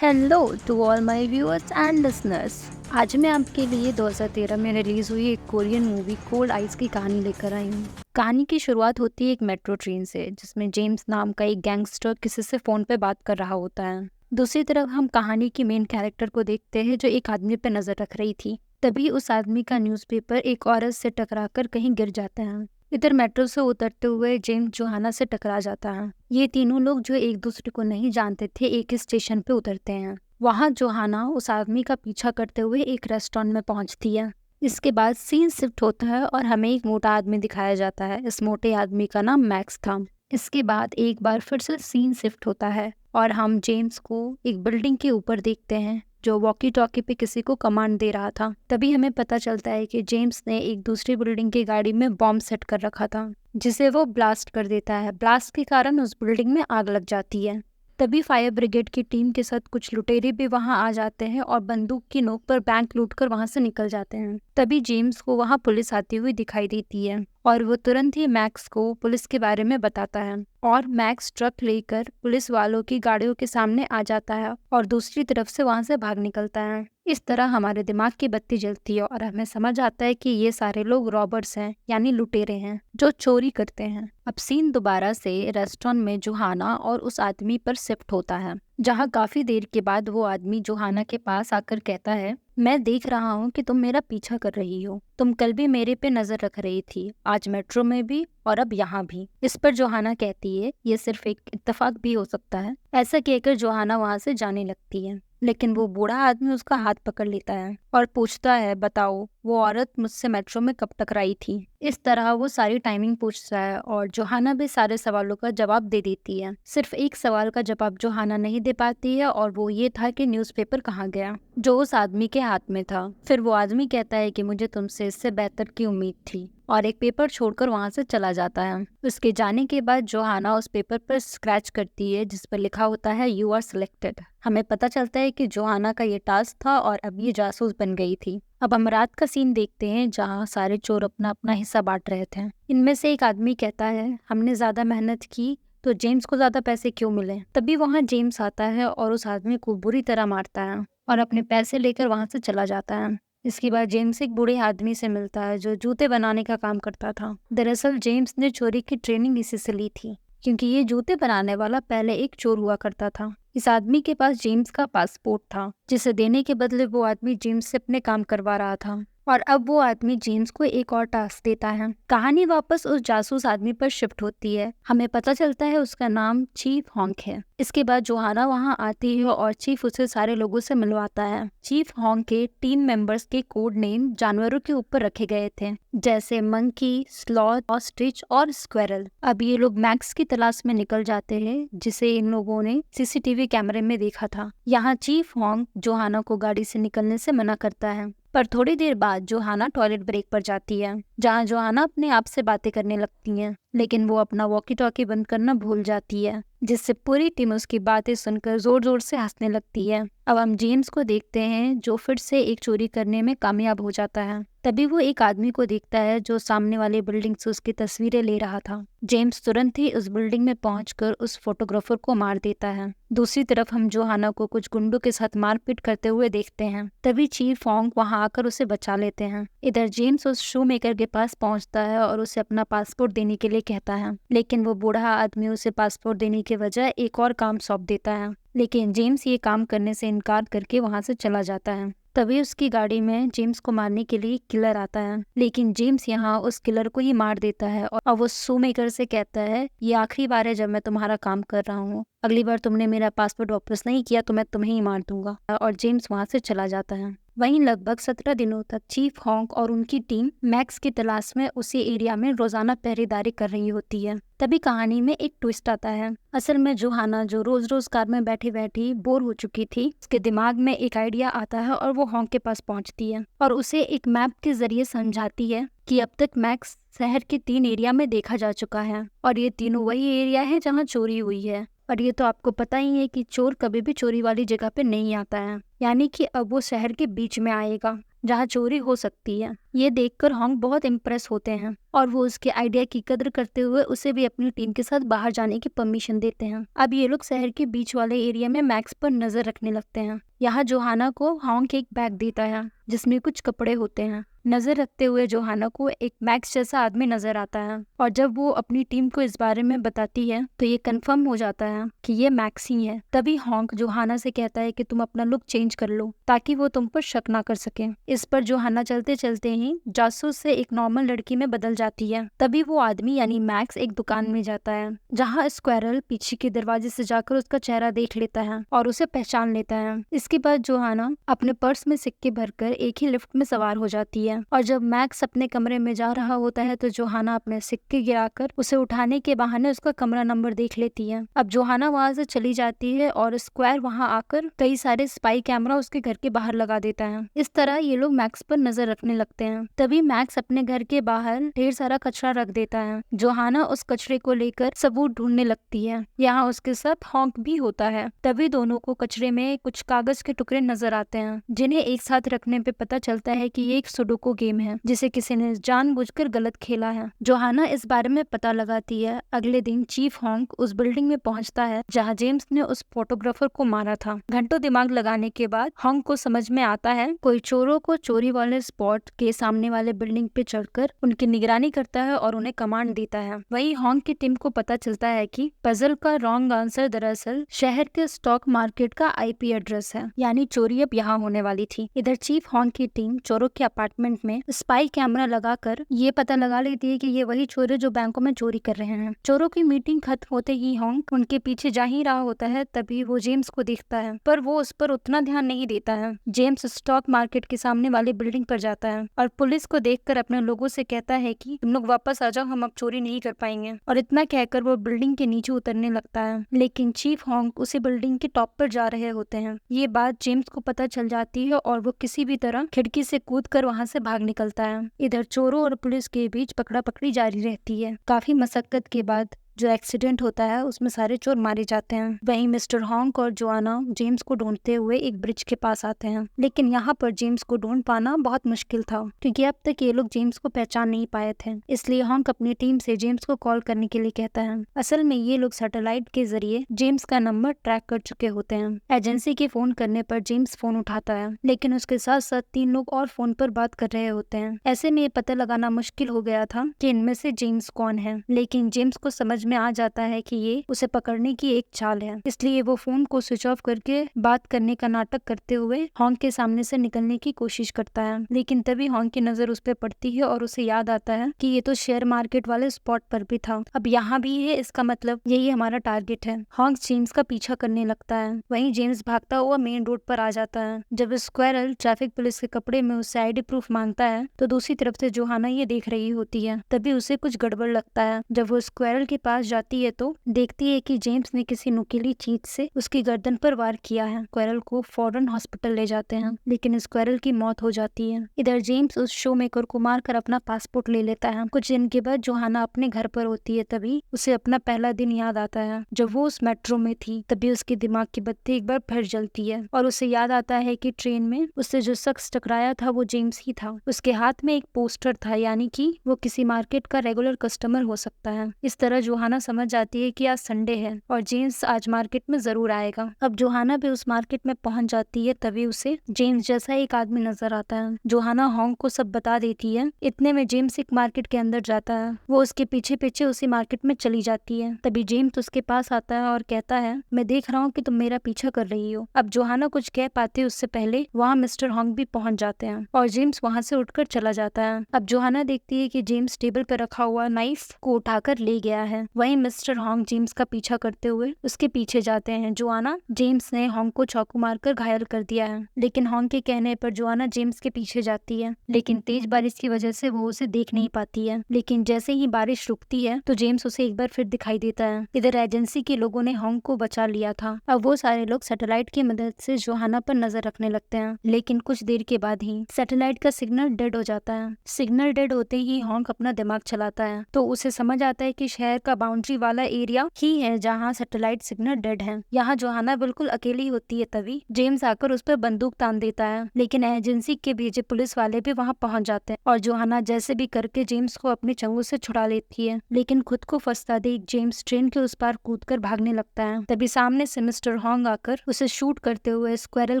Hello to all my viewers and listeners. आज मैं आपके लिए 2013 में रिलीज हुई एक कोरियन मूवी कोल्ड आइस की कहानी लेकर आई हूँ। कहानी की शुरुआत होती है एक मेट्रो ट्रेन से, जिसमें जेम्स नाम का एक गैंगस्टर किसी से फोन पे बात कर रहा होता है। दूसरी तरफ हम कहानी की मेन कैरेक्टर को देखते हैं जो एक आदमी पे नजर रख रही थी। तभी उस आदमी का न्यूज़पेपर एक औरत से टकराकर कहीं गिर जाता है। इधर मेट्रो से उतरते हुए जेम्स जोहाना से टकरा जाता है। ये तीनों लोग जो एक दूसरे को नहीं जानते थे एक ही स्टेशन पे उतरते हैं। वहां जोहाना उस आदमी का पीछा करते हुए एक रेस्टोरेंट में पहुंचती है। इसके बाद सीन शिफ्ट होता है और हमें एक मोटा आदमी दिखाया जाता है। इस मोटे आदमी का नाम मैक्स था। इसके बाद एक बार फिर से सीन शिफ्ट होता है और हम जेम्स को एक बिल्डिंग के ऊपर देखते हैं जो वॉकी टॉकी पे किसी को कमांड दे रहा था। तभी हमें पता चलता है कि जेम्स ने एक दूसरी बिल्डिंग की गाड़ी में बॉम्ब सेट कर रखा था, जिसे वो ब्लास्ट कर देता है। ब्लास्ट के कारण उस बिल्डिंग में आग लग जाती है। तभी फायर ब्रिगेड की टीम के साथ कुछ लुटेरे भी वहां आ जाते हैं और बंदूक की नोक पर बैंक लूटकर वहां से निकल जाते हैं। तभी जेम्स को वहां पुलिस आती हुई दिखाई देती है और वो तुरंत ही मैक्स को पुलिस के बारे में बताता है और मैक्स ट्रक लेकर पुलिस वालों की गाड़ियों के सामने आ जाता है और दूसरी तरफ से वहां से भाग निकलता है। इस तरह हमारे दिमाग की बत्ती जलती है और हमें समझ आता है कि ये सारे लोग रॉबर्स हैं, यानी लुटेरे हैं जो चोरी करते हैं। अब सीन दोबारा से रेस्टोरेंट में जोहाना और उस आदमी पर शिफ्ट होता है, जहाँ काफी देर के बाद वो आदमी जोहाना के पास आकर कहता है, मैं देख रहा हूँ कि तुम मेरा पीछा कर रही हो। तुम कल भी मेरे पे नजर रख रही थी, आज मेट्रो में भी और अब यहाँ भी। इस पर जोहाना कहती है ये सिर्फ एक इत्तेफाक भी हो सकता है। ऐसा कहकर जोहाना वहां से जाने लगती है, लेकिन वो बूढ़ा आदमी उसका हाथ पकड़ लेता है और पूछता है, बताओ वो औरत मुझसे मेट्रो में कब टकराई थी। इस तरह वो सारी टाइमिंग पूछता है और जोहाना भी सारे सवालों का जवाब दे देती है। सिर्फ एक सवाल का जवाब जोहाना नहीं दे पाती है और वो ये था कि न्यूज़पेपर कहाँ गया जो उस आदमी के हाथ में था। फिर वो आदमी कहता है कि मुझे तुमसे इससे बेहतर की उम्मीद थी और एक पेपर छोड़कर वहां से चला जाता है। उसके जाने के बाद जोहाना उस पेपर पर स्क्रैच करती है जिस पर लिखा होता है यू आर सिलेक्टेड। हमें पता चलता है कि जोहाना का ये टास्क था और अब ये जासूस बन गई थी। अब हम रात का सीन देखते हैं जहाँ सारे चोर अपना अपना हिस्सा बांट रहे थे। इनमें से एक आदमी कहता है, हमने ज्यादा मेहनत की तो जेम्स को ज्यादा पैसे क्यों मिले। तभी वहाँ जेम्स आता है और उस आदमी को बुरी तरह मारता है और अपने पैसे लेकर वहां से चला जाता है। इसके बाद जेम्स एक बूढ़े आदमी से मिलता है जो जूते बनाने का काम करता था। दरअसल जेम्स ने चोरी की ट्रेनिंग इसी से ली थी, क्योंकि ये जूते बनाने वाला पहले एक चोर हुआ करता था। इस आदमी के पास जेम्स का पासपोर्ट था, जिसे देने के बदले वो आदमी जेम्स से अपने काम करवा रहा था और अब वो आदमी जेम्स को एक और टास्क देता है। कहानी वापस उस जासूस आदमी पर शिफ्ट होती है। हमें पता चलता है उसका नाम चीफ हॉन्क है। इसके बाद जोहाना वहां आती है और चीफ उसे सारे लोगों से मिलवाता है। चीफ हॉन्क के टीम मेंबर्स के कोड नेम जानवरों के ऊपर रखे गए थे, जैसे मंकी, स्लॉथ, ऑस्ट्रिच और स्क्वेरल। अब ये लोग मैक्स की तलाश में निकल जाते हैं, जिसे इन लोगों ने सीसीटीवी कैमरे में देखा था। यहाँ चीफ हॉन्क जोहाना को गाड़ी से निकलने से मना करता है, पर थोड़ी देर बाद जोहाना टॉयलेट ब्रेक पर जाती है, जहाँ जोहाना अपने आप से बातें करने लगती है, लेकिन वो अपना वॉकी टॉकी बंद करना भूल जाती है, जिससे पूरी टीम उसकी बातें सुनकर जोर जोर से हंसने लगती है। अब हम जेम्स को देखते हैं जो फिर से एक चोरी करने में कामयाब हो जाता है। तभी वो एक आदमी को देखता है जो सामने वाली बिल्डिंग से उसकी तस्वीरें ले रहा था। जेम्स तुरंत ही उस बिल्डिंग में पहुंचकर उस फोटोग्राफर को मार देता है। दूसरी तरफ हम जोहाना को कुछ गुंडों के साथ मारपीट करते हुए देखते हैं। तभी चीफ हॉन्क वहां आकर उसे बचा लेते हैं। इधर जेम्स उस शू मेकर के पास पहुंचता है और उसे अपना पासपोर्ट देने के लिए कहता है, लेकिन वो बूढ़ा आदमी उसे पासपोर्ट देने के बजाय एक और काम सौंप देता है। लेकिन जेम्स ये काम करने से इनकार करके वहां से चला जाता है। तभी उसकी गाड़ी में जेम्स को मारने के लिए किलर आता है, लेकिन जेम्स यहाँ उस किलर को ही मार देता है और वो शू मेकर से कहता है, ये आखिरी बार है जब मैं तुम्हारा काम कर रहा हूँ। अगली बार तुमने मेरा पासपोर्ट वापस नहीं किया तो मैं तुम्हें ही मार दूंगा। और जेम्स वहां से चला जाता है। वहीं लगभग 17 दिनों तक चीफ हॉन्क और उनकी टीम मैक्स की तलाश में उसी एरिया में रोजाना पहरेदारी कर रही होती है। तभी कहानी में एक ट्विस्ट आता है। असल में जोहाना, जो रोज रोज कार में बैठी बैठी बोर हो चुकी थी, उसके दिमाग में एक आइडिया आता है और वो हॉन्क के पास पहुंचती है और उसे एक मैप के जरिए समझाती है कि अब तक मैक्स शहर के 3 एरिया में देखा जा चुका है और ये तीनों वही एरिया है जहाँ चोरी हुई है। और ये तो आपको पता ही है कि चोर कभी भी चोरी वाली जगह पे नहीं आता है, यानी कि अब वो शहर के बीच में आएगा। जहाँ चोरी हो सकती है। ये देखकर हॉन्ग बहुत इम्प्रेस होते हैं और वो उसके आइडिया की कदर करते हुए उसे भी अपनी टीम के साथ बाहर जाने की परमिशन देते हैं। अब ये लोग शहर के बीच वाले एरिया में मैक्स पर नजर रखने लगते हैं। यहाँ जोहाना को हॉन्ग एक बैग देता है जिसमें कुछ कपड़े होते हैं। नजर रखते हुए जोहाना को एक मैक्स जैसा आदमी नजर आता है और जब वो अपनी टीम को इस बारे में बताती है तो ये कंफर्म हो जाता है कि ये मैक्स ही है। तभी हॉन्ग जोहाना से कहता है कि तुम अपना लुक चेंज कर लो ताकि वो तुम पर शक ना कर सके। इस पर जोहाना चलते चलते ही जासूस से एक नॉर्मल लड़की में बदल जाती है। तभी वो आदमी यानी मैक्स एक दुकान में जाता है जहाँ स्क्वायरल पीछे के दरवाजे से जाकर उसका चेहरा देख लेता है और उसे पहचान लेता है। इसके बाद जोहाना अपने पर्स में सिक्के भरकर एक ही लिफ्ट में सवार हो जाती है और जब मैक्स अपने कमरे में जा रहा होता है तो जोहाना अपने सिक्के गिराकर उसे उठाने के बहाने उसका कमरा नंबर देख लेती है। अब जोहाना वहां से चली जाती है और स्क्वायर वहां आकर कई सारे स्पाई कैमरा उसके घर के बाहर लगा देता है। इस तरह ये लोग मैक्स पर नजर रखने लगते हैं। तभी मैक्स अपने घर के बाहर ढेर सारा कचरा रख देता है। जोहाना उस कचरे को लेकर सबूत ढूंढने लगती है। यहाँ उसके साथ हॉन्क भी होता है। तभी दोनों को कचरे में कुछ कागज के टुकड़े नजर आते हैं जिन्हें एक साथ रखने पे पता चलता है कि ये एक सुडोकू गेम है जिसे किसी ने जानबूझकर गलत खेला है। जोहाना इस बारे में पता लगाती है। अगले दिन चीफ हॉन्ग उस बिल्डिंग में पहुंचता है जहां जेम्स ने उस फोटोग्राफर को मारा था। घंटों दिमाग लगाने के बाद हॉन्ग को समझ में आता है कोई चोरों को चोरी वाले स्पॉट के सामने वाले बिल्डिंग पे चढ़कर उनकी निगरानी करता है और उन्हें कमांड देता है। वहीं हॉन्ग की टीम को पता चलता है कि पजल का रॉन्ग आंसर दरअसल शहर के स्टॉक मार्केट का IP एड्रेस है, यानी चोरी अब यहाँ होने वाली थी। इधर चीफ हॉन्ग की टीम चोरों के अपार्टमेंट में स्पाई कैमरा लगाकर ये पता लगा लेती है कि ये वही चोर है जो बैंकों में चोरी कर रहे हैं। चोरों की मीटिंग खत्म होते ही हॉन्ग उनके पीछे जा ही रहा होता है। तभी वो जेम्स को देखता है पर वो उस पर उतना ध्यान नहीं देता है। जेम्स स्टॉक मार्केट के सामने वाली बिल्डिंग पर जाता है और पुलिस को देखकर अपने लोगों से कहता है कि तुम लोग वापस आ जाओ, हम अब चोरी नहीं कर पाएंगे। और इतना कहकर वो बिल्डिंग के नीचे उतरने लगता है, लेकिन चीफ हॉन्ग उसी बिल्डिंग के टॉप पर जा रहे होते हैं। ये बात जेम्स को पता चल जाती है और वो किसी भी तरह खिड़की से कूदकर वहां से भाग निकलता है। इधर चोरों और पुलिस के बीच पकड़ा पकड़ी जारी रहती है। काफी मशक्कत के बाद जो एक्सीडेंट होता है उसमें सारे चोर मारे जाते हैं। वहीं मिस्टर हॉन्ग और जोआना जेम्स को ढूंढते हुए एक ब्रिज के पास आते हैं, लेकिन यहाँ पर जेम्स को ढूंढ पाना बहुत मुश्किल था क्योंकि अब तक ये लोग जेम्स को पहचान नहीं पाए थे। इसलिए हॉन्ग अपनी टीम से जेम्स को कॉल करने के लिए कहता है। असल में ये लोग सैटेलाइट के जरिए जेम्स का नंबर ट्रैक कर चुके होते हैं। एजेंसी के फोन करने पर जेम्स फोन उठाता है, लेकिन उसके साथ साथ 3 लोग और फोन पर बात कर रहे होते हैं। ऐसे में ये पता लगाना मुश्किल हो गया था कि इनमें से जेम्स कौन है, लेकिन जेम्स को समझ में आ जाता है कि ये उसे पकड़ने की एक चाल है। इसलिए वो फोन को स्विच ऑफ करके बात करने का नाटक करते हुए हॉन्ग के सामने से निकलने की कोशिश करता है। लेकिन तभी हॉन्ग की नजर उस पर पड़ती है और उसे याद आता है कि ये तो शेयर मार्केट वाले स्पॉट पर भी था, अब यहाँ भी है, इसका मतलब यही हमारा टारगेट है। हॉन्ग जेम्स का पीछा करने लगता है। वहीं जेम्स भागता हुआ मेन रोड पर आ जाता है। जब स्क्वायरल ट्रैफिक पुलिस के कपड़े में उससे ID प्रूफ मांगता है तो दूसरी तरफ से जोहाना ये देख रही होती है। तभी उसे कुछ गड़बड़ लगता है। जब वो स्क्वायरल के पास जाती है तो देखती है कि जेम्स ने किसी नुकीली चीज से उसकी गर्दन पर वार किया है। स्क्वायरल को फौरन हॉस्पिटल ले जाते हैं, लेकिन स्क्वायरल की मौत हो जाती है। इधर जेम्स उस शो मेकर को मारकर अपना पासपोर्ट ले लेता है। कुछ दिन के बाद जोहाना अपने घर पर होती है। तभी उसे अपना पहला दिन याद आता है जब वो उस मेट्रो में थी। तभी उसके दिमाग की बत्ती एक बार फिर जलती है और उसे याद आता है कि ट्रेन में उससे जो शख्स टकराया था वो जेम्स ही था। उसके हाथ में एक पोस्टर था, यानी कि वो किसी मार्केट का रेगुलर कस्टमर हो सकता है। इस तरह जोहाना समझ जाती है कि आज संडे है और जेम्स आज मार्केट में जरूर आएगा। अब जोहाना भी उस मार्केट में पहुंच जाती है। तभी उसे जेम्स जैसा एक आदमी नजर आता है। जोहाना हॉन्ग को सब बता देती है। इतने में जेम्स एक मार्केट के अंदर जाता है। वो उसके पीछे पीछे उसी मार्केट में चली जाती है। तभी जेम्स उसके पास आता है और कहता है, मैं देख रहा हूँ कि तुम मेरा पीछा कर रही हो। अब जोहाना कुछ कह पाती उससे पहले वहाँ मिस्टर हॉन्ग भी पहुंच जाते हैं और जेम्स वहाँ से उठकर चला जाता है। अब जोहाना देखती है कि जेम्स टेबल पर रखा हुआ नाइफ को उठाकर ले गया है। वहीं मिस्टर हॉन्ग जेम्स का पीछा करते हुए उसके पीछे जाते हैं। जोआना जेम्स ने हॉन्ग को चाकू मारकर घायल कर दिया है, लेकिन हॉन्ग के कहने पर जोआना जेम्स के पीछे जाती है, लेकिन तेज बारिश की वजह से वो उसे देख नहीं पाती है। लेकिन जैसे ही बारिश रुकती है तो जेम्स उसे एक बार फिर दिखाई देता है। इधर एजेंसी के लोगों ने हॉन्ग को बचा लिया था। अब वो सारे लोग सैटेलाइट की मदद से जोहाना पर नजर रखने लगते हैं, लेकिन कुछ देर के बाद ही सैटेलाइट का सिग्नल डेड हो जाता है। सिग्नल डेड होते ही हॉन्ग अपना दिमाग चलाता है तो उसे समझ आता है कि शहर का बाउंड्री वाला एरिया ही है जहाँ सैटेलाइट सिग्नल डेड है। यहाँ जोहाना बिल्कुल अकेली होती है, तभी जेम्स आकर उस पर बंदूक तान देता है, लेकिन एजेंसी के भेजे पुलिस वाले भी वहाँ पहुँच जाते हैं और जोहाना जैसे भी करके जेम्स को अपने चंगुल से छुड़ा लेती है, लेकिन खुद को फंसता देख जेम्स ट्रेन के उस पार कूदकर भागने लगता है। तभी सामने से मिस्टर हॉन्ग आकर उसे शूट करते हुए स्क्वेरल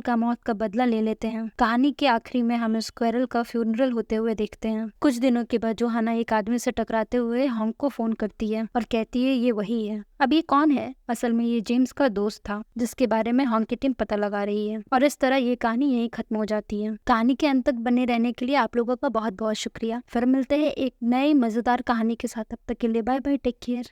का मौत का बदला ले लेते हैं। कहानी के आखिरी में हम स्क्वेरल का फ्यूनरल होते हुए देखते हैं। कुछ दिनों के बाद जोहाना एक आदमी से टकराते हुए हॉन्ग को फोन करती है और कहती है ये वही है। अब ये कौन है? असल में ये जेम्स का दोस्त था जिसके बारे में हॉन्ग की टीम पता लगा रही है। और इस तरह ये कहानी यहीं खत्म हो जाती है। कहानी के अंत तक बने रहने के लिए आप लोगों का बहुत बहुत शुक्रिया। फिर मिलते हैं एक नई मजेदार कहानी के साथ। तब तक के लिए बाय बाय, टेक केयर।